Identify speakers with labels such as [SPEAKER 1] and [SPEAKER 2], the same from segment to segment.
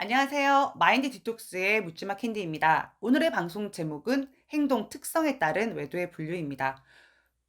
[SPEAKER 1] 안녕하세요. 마인드 디톡스의 묻지마 캔디입니다. 오늘의 방송 제목은 행동 특성에 따른 외도의 분류입니다.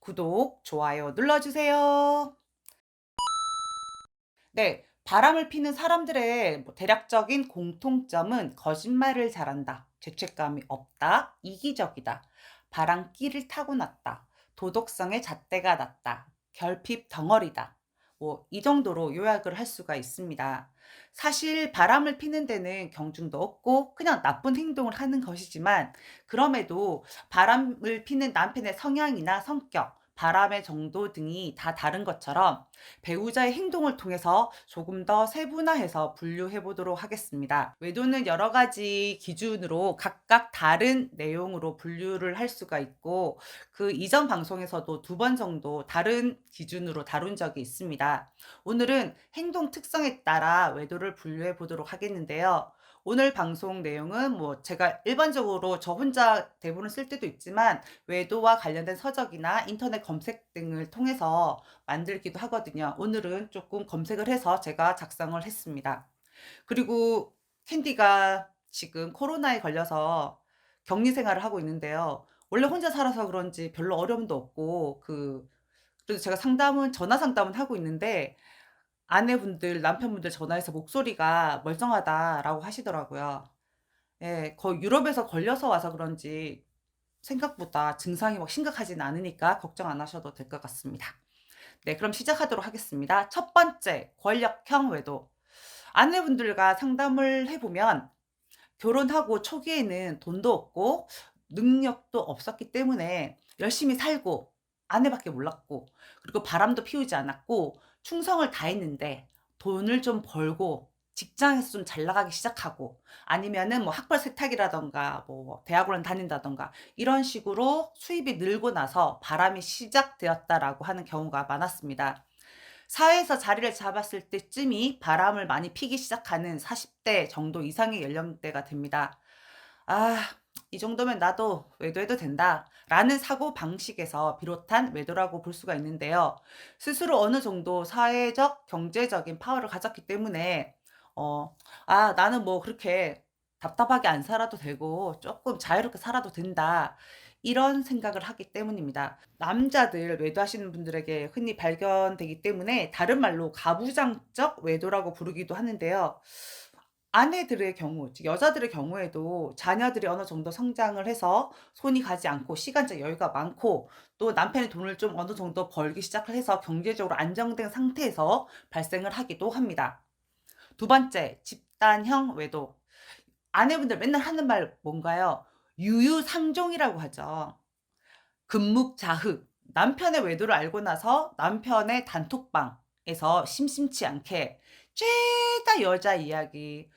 [SPEAKER 1] 구독, 좋아요 눌러주세요. 네, 바람을 피는 사람들의 대략적인 공통점은 거짓말을 잘한다, 죄책감이 없다, 이기적이다, 바람기를 타고났다, 도덕성의 잣대가 낮다, 결핍 덩어리다. 이 정도로 요약을 할 수가 있습니다. 사실 바람을 피는 데는 경중도 없고 그냥 나쁜 행동을 하는 것이지만, 그럼에도 바람을 피는 남편의 성향이나 성격, 바람의 정도 등이 다 다른 것처럼 배우자의 행동을 통해서 조금 더 세분화해서 분류해 보도록 하겠습니다. 외도는 여러 가지 기준으로 각각 다른 내용으로 분류를 할 수가 있고, 그 이전 방송에서도 두 번 정도 다른 기준으로 다룬 적이 있습니다. 오늘은 행동 특성에 따라 외도를 분류해 보도록 하겠는데요. 오늘 방송 내용은 제가 일반적으로 저 혼자 대본을 쓸 때도 있지만 외도와 관련된 서적이나 인터넷 검색 등을 통해서 만들기도 하거든요. 오늘은 조금 검색을 해서 제가 작성을 했습니다. 그리고 캔디가 지금 코로나에 걸려서 격리 생활을 하고 있는데요. 원래 혼자 살아서 그런지 별로 어려움도 없고, 그래도 제가 전화 상담은 하고 있는데, 아내분들, 남편분들 전화해서 "목소리가 멀쩡하다."라고 하시더라고요. 예. 거의 유럽에서 걸려서 와서 그런지 생각보다 증상이 막 심각하진 않으니까 걱정 안 하셔도 될 것 같습니다. 네, 그럼 시작하도록 하겠습니다. 첫 번째, 권력형 외도. 아내분들과 상담을 해 보면 결혼하고 초기에는 돈도 없고 능력도 없었기 때문에 열심히 살고 아내밖에 몰랐고, 그리고 바람도 피우지 않았고 충성을 다했는데, 돈을 좀 벌고 직장에서 좀 잘 나가기 시작하고, 아니면은 학벌 세탁이라든가 대학원을 다닌다든가 이런 식으로 수입이 늘고 나서 바람이 시작되었다라고 하는 경우가 많았습니다. 사회에서 자리를 잡았을 때쯤이 바람을 많이 피기 시작하는 40대 정도 이상의 연령대가 됩니다. '아, 이 정도면 나도 외도해도 된다.'라는 사고방식에서 비롯한 외도라고 볼 수가 있는데요. 스스로 어느 정도 사회적, 경제적인 파워를 가졌기 때문에 어 '아, 나는 그렇게 답답하게 안 살아도 되고 쪼끔 자유롭게 살아도 된다.' 이런 생각을 하기 때문입니다. 남자들 외도하시는 분들에게 흔히 발견되기 때문에 다른 말로 가부장적 외도라고 부르기도 하는데요. 아내들의 경우, 즉 여자들의 경우에도 자녀들이 어느 정도 성장을 해서 손이 가지 않고 시간적 여유가 많고, 또 남편이 돈을 좀 어느 정도 벌기 시작을 해서 경제적으로 안정된 상태에서 발생을 하기도 합니다. 두 번째, 집단형 외도. 아내분들 맨날 하는 말 뭔가요? 유유상종이라고 하죠. 금묵자흑. 남편의 외도를 알고 나서 남편의 단톡방에서 심심치 않게 죄다 여자 이야기,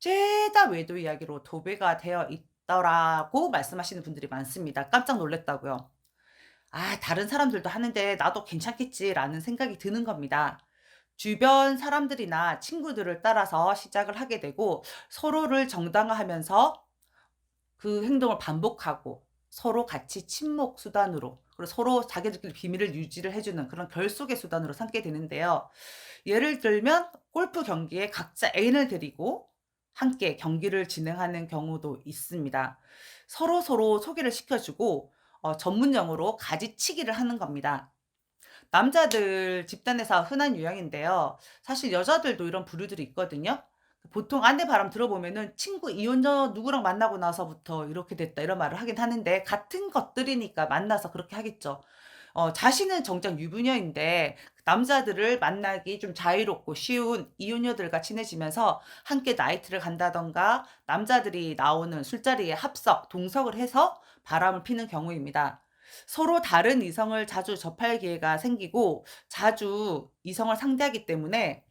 [SPEAKER 1] 죄다 외도 이야기로 도배가 되어 있더라고 말씀하시는 분들이 많습니다. 깜짝 놀랐다고요. '아, 다른 사람들도 하는데 나도 괜찮겠지.'라는 생각이 드는 겁니다. 주변 사람들이나 친구들을 따라서 시작을 하게 되고, 서로를 정당화하면서 그 행동을 반복하고 서로 같이 친목 수단으로, 그리고 서로 자기들끼리 비밀을 유지를 해 주는 그런 결속의 수단으로 삼게 되는데요. 예를 들면 골프 경기에 각자 애인을 데리고 함께 경기를 진행하는 경우도 있습니다. 서로서로 소개를 시켜 주고 전문 용어로 가지치기를 하는 겁니다. 남자들 집단에서 흔한 유형인데요. 사실 여자들도 이런 부류들이 있거든요. 보통 아내 바람 들어보면은 "친구 이혼녀 누구랑 만나고 나서부터 이렇게 됐다." 이런 말을 하긴 하는데, 같은 것들이니까 만나서 그렇게 하겠죠. 자신은 정작 유부녀인데 남자들을 만나기 좀 자유롭고 쉬운 이혼녀들과 친해지면서 함께 나이트를 간다든가 남자들이 나오는 술자리에 합석, 동석을 해서 바람을 피는 경우입니다. 서로 다른 이성을 자주 접할 기회가 생기고 자주 이성을 상대하기 때문에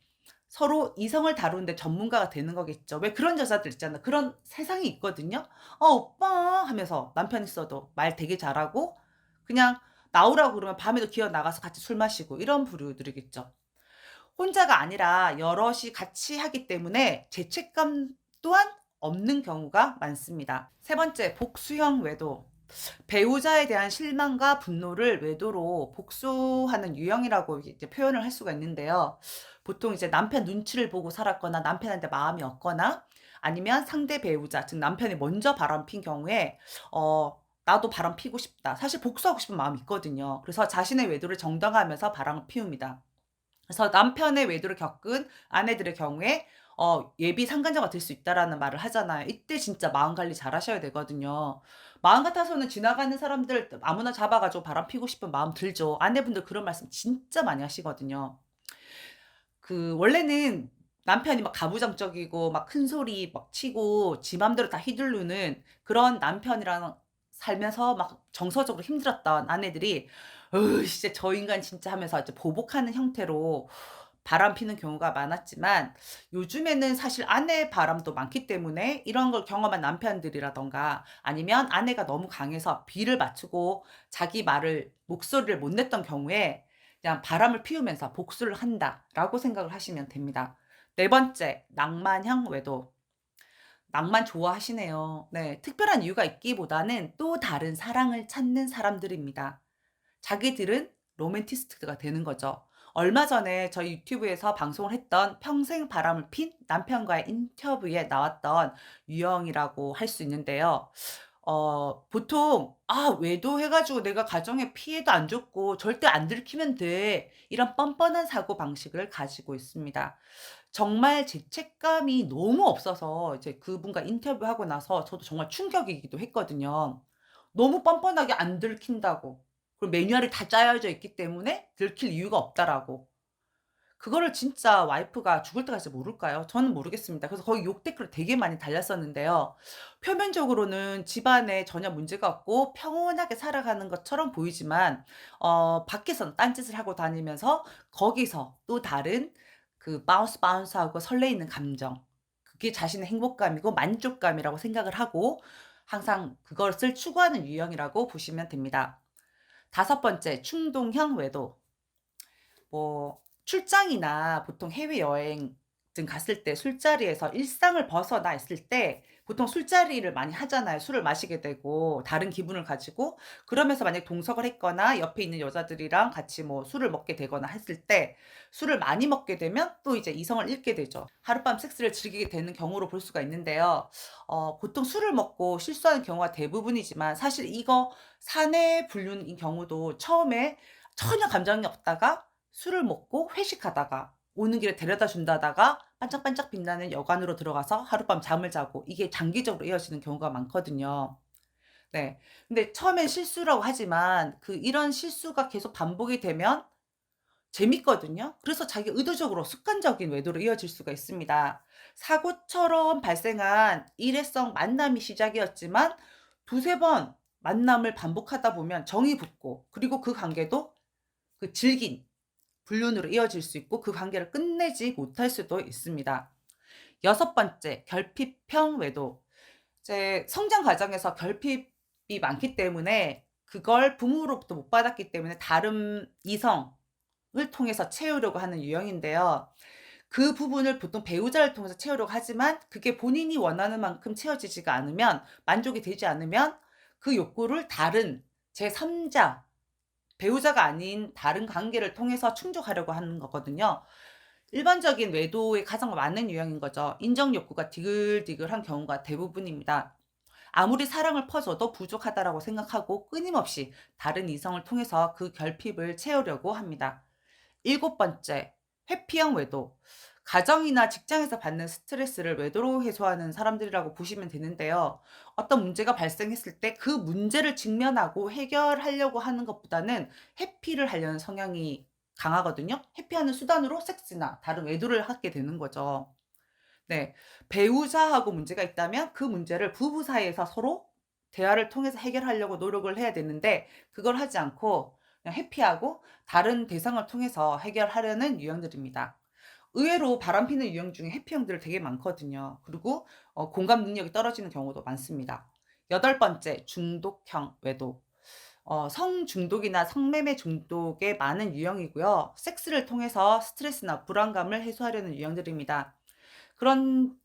[SPEAKER 1] 서로 이성을 다루는데 전문가가 되는 거겠죠. 왜 그런 여자들 있잖아. 그런 세상이 있거든요. 오빠." 하면서 남편 있어도 말 되게 잘하고, 그냥 나오라고 그러면 밤에도 기어 나가서 같이 술 마시고 이런 부류들이겠죠. 혼자가 아니라 여럿이 같이 하기 때문에 죄책감 또한 없는 경우가 많습니다. 세 번째, 복수형 외도. 배우자에 대한 실망과 분노를 외도로 복수하는 유형이라고 이제 표현을 할 수가 있는데요. 보통 이제 남편 눈치를 보고 살았거나 남편한테 마음이 없거나, 아니면 상대 배우자 즉 남편이 먼저 바람 핀 경우에 '나도 바람 피고 싶다.' 사실 복수하고 싶은 마음이 있거든요. 그래서 자신의 외도를 정당화하면서 바람을 피웁니다. 그래서 남편의 외도를 겪은 아내들의 경우에 "예비 상간자가 될 수 있다."라는 말을 하잖아요. 이때 진짜 마음 관리 잘하셔야 되거든요. 마음 같아서는 지나가는 사람들 아무나 잡아 가지고 바람 피우고 싶은 마음 들죠. 아내분들 그런 말씀 진짜 많이 하시거든요. 원래는 남편이 막 가부장적이고 막 큰 소리 막 치고 지 맘대로 다 휘두르는 그런 남편이랑 살면서 막 정서적으로 힘들었던 아내들이 "어우 진짜 저 인간 진짜." 하면서 이제 보복하는 형태로 바람피는 경우가 많았지만, 요즘에는 사실 아내 바람도 많기 때문에 이런 걸 경험한 남편들이라든가 아니면 아내가 너무 강해서 비를 맞추고 자기 말을 목소리를 못 냈던 경우에 그냥 '바람을 피우면서 복수를 한다.'라고 생각을 하시면 됩니다. 네 번째, 낭만형 외도. 낭만 좋아하시네요. 네. 특별한 이유가 있기보다는 또 다른 사랑을 찾는 사람들입니다. 자기들은 로맨티스트가 되는 거죠. 얼마 전에 저희 유튜브에서 방송을 했던 평생 바람을 핀 남편과의 인터뷰에 나왔던 유형이라고 할 수 있는데요. 보통 '아 외도해 가지고 내가 가정에 피해도 안 줬고 절대 안 들키면 돼.' 이런 뻔뻔한 사고방식을 가지고 있습니다. 정말 죄책감이 너무 없어서 이제 그분과 인터뷰하고 나서 저도 정말 충격이기도 했거든요. 너무 뻔뻔하게 안 들킨다고. 그리고 매뉴얼이 다 짜여져 있기 때문에 들킬 이유가 없다라고. 그거를 진짜 와이프가 죽을 때까지 모를까요? 저는 모르겠습니다. 그래서 거기 욕 댓글이 되게 많이 달렸었는데요. 표면적으로는 집안에 전혀 문제가 없고 평온하게 살아가는 것처럼 보이지만 밖에서는 딴짓을 하고 다니면서 거기서 또 다른 바운스하고 설레이는 감정, 그게 자신의 행복감이고 만족감이라고 생각을 하고 항상 그것을 추구하는 유형이라고 보시면 됩니다. 다섯 번째, 충동형 외도. 출장이나 보통 해외여행 등 갔을 때 술자리에서 일상을 벗어나 있을 때 보통 술자리를 많이 하잖아요. 술을 마시게 되고 다른 기분을 가지고, 그러면서 만약에 동석을 했거나 옆에 있는 여자들이랑 같이 뭐 술을 먹게 되거나 했을 때 술을 많이 먹게 되면 또 이제 이성을 잃게 되죠. 하룻밤 섹스를 즐기게 되는 경우로 볼 수가 있는데요. 보통 술을 먹고 실수하는 경우가 대부분이지만 사실 이거 사내 불륜인 경우도 처음에 전혀 감정이 없다가 술을 먹고 회식하다가 오는 길에 데려다 준다다가 반짝반짝 빛나는 여관으로 들어가서 하룻밤 잠을 자고, 이게 장기적으로 이어지는 경우가 많거든요. 네. 근데 처음엔 실수라고 하지만 이런 실수가 계속 반복이 되면 재밌거든요. 그래서 자기 의도적으로 습관적인 외도로 이어질 수가 있습니다. 사고처럼 발생한 일회성 만남이 시작이었지만 두세 번 만남을 반복하다 보면 정이 붙고, 그리고 그 관계도 질긴 불륜으로 이어질 수 있고 그 관계를 끝내지 못할 수도 있습니다. 여섯 번째, 결핍형 외도. 이제 성장 과정에서 결핍이 많기 때문에 그걸 부모로부터 못 받았기 때문에 다른 이성을 통해서 채우려고 하는 유형인데요. 그 부분을 보통 배우자를 통해서 채우려고 하지만 그게 본인이 원하는 만큼 채워지지가 않으면, 만족이 되지 않으면 그 욕구를 다른 제3자, 배우자가 아닌 다른 관계를 통해서 충족하려고 하는 거거든요. 일반적인 외도의 가장 많은 유형인 거죠. 인정 욕구가 디글디글한 경우가 대부분입니다. 아무리 사랑을 퍼줘도 부족하다라고 생각하고 끊임없이 다른 이성을 통해서 그 결핍을 채우려고 합니다. 일곱 번째, 회피형 외도. 가정이나 직장에서 받는 스트레스를 외도로 해소하는 사람들이라고 보시면 되는데요. 어떤 문제가 발생했을 때 그 문제를 직면하고 해결하려고 하는 것보다는 회피를 하려는 성향이 강하거든요. 회피하는 수단으로 섹스나 다른 외도를 하게 되는 거죠. 네. 배우자하고 문제가 있다면 그 문제를 부부 사이에서 서로 대화를 통해서 해결하려고 노력을 해야 되는데, 그걸 하지 않고 그냥 회피하고 다른 대상을 통해서 해결하려는 유형들입니다. 의외로 바람피는 유형 중에 회피형들 되게 많거든요. 그리고 공감 능력이 떨어지는 경우도 많습니다. 여덟 번째, 중독형 외도. 성중독이나 성매매 중독에 많은 유형이고요. 섹스를 통해서 스트레스나 불안감을 해소하려는 유형들입니다. 그런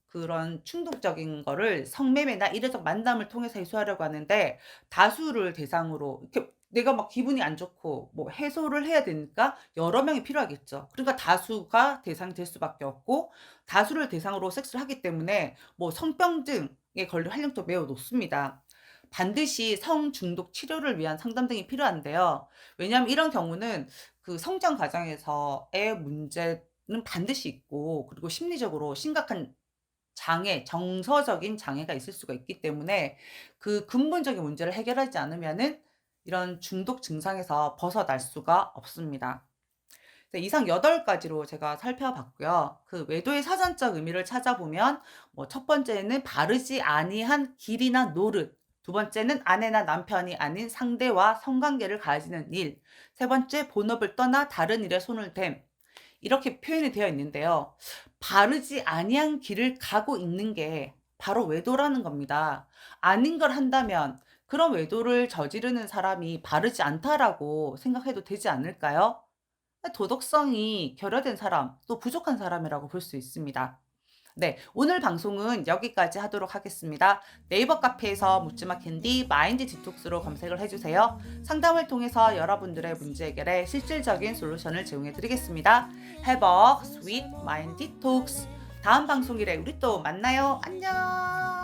[SPEAKER 1] 충동적인 거를 성매매나 이례적 만남을 통해서 해소하려고 하는데, 다수를 대상으로 이렇게 내가 막 기분이 안 좋고 뭐 해소를 해야 되니까 여러 명이 필요하겠죠. 그러니까 다수가 대상이 될 수밖에 없고, 다수를 대상으로 섹스를 하기 때문에 뭐 성병증에 걸릴 확률도 매우 높습니다. 반드시 성중독 치료를 위한 상담 등이 필요한데요. 왜냐하면 이런 경우는 그 성장 과정에서의 문제는 반드시 있고, 그리고 심리적으로 심각한 장애, 정서적인 장애가 있을 수가 있기 때문에 그 근본적인 문제를 해결하지 않으면은 이런 중독 증상에서 벗어날 수가 없습니다. 네, 이상 8 가지로 제가 살펴봤고요. 그 외도의 사전적 의미를 찾아보면 뭐 첫 번째는 바르지 아니한 길이나 노릇, 두 번째는 아내나 남편이 아닌 상대와 성관계를 가지는 일, 세 번째 본업을 떠나 다른 일에 손을 댐, 이렇게 표현이 되어 있는데요. 바르지 아니한 길을 가고 있는 게 바로 외도라는 겁니다. 아닌 걸 한다면 그런 외도를 저지르는 사람이 바르지 않다라고 생각해도 되지 않을까요? 도덕성이 결여된 사람, 또 부족한 사람이라고 볼 수 있습니다. 네, 오늘 방송은 여기까지 하도록 하겠습니다. 네이버 카페에서 묻지마 캔디 마인드 디톡스로 검색을 해주세요. 상담을 통해서 여러분들의 문제 해결에 실질적인 솔루션을 제공해 드리겠습니다. Have a sweet mind detox. 다음 방송일에 우리 또 만나요. 안녕.